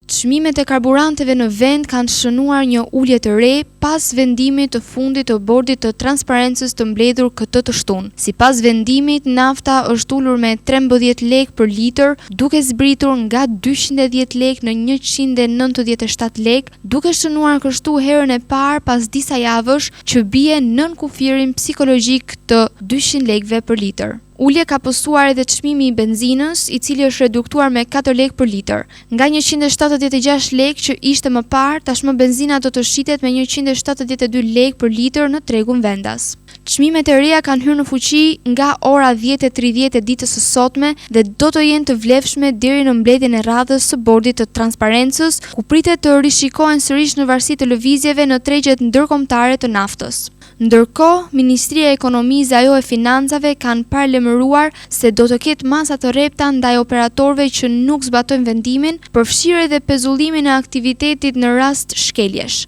Çmimet e karburanteve në vend kanë shënuar një ulje të re pas vendimit të fundit të bordit të transparencës të mbledhur këtë të shtunë. Sipas vendimit, nafta është ulur me 13 lekë për litër, duke zbritur nga 210 lekë në 197 lekë, duke shënuar kështu herën e parë pas disa javësh që bie nën kufirin psikologjik të 200 lekëve për litër. Ulje ka pësuar edhe çmimi i benzinës, i cili është reduktuar me 4 lekë për litër. Nga 176 lekë që ishte më parë, tashmë benzina do të shitet me 172 lekë për litër në tregun vendas. Çmimet e reja kanë hyrë në fuqi nga ora 10:30 e ditës së sotme dhe do të jenë të vlefshme deri në mbledhjen e radhës së bordit të transparencës, ku pritet të rishikohen sërish në varësi të lëvizjeve në tregjet ndërkombëtare të naftës. Ndërkohë, Ministria e Ekonomisë dhe ajo e Financave kanë paralajmëruar se do të ketë masa të rrepta ndaj operatorëve që nuk zbatojnë vendimin, përfshirë edhe pezullimin e aktivitetit në rast shkeljesh.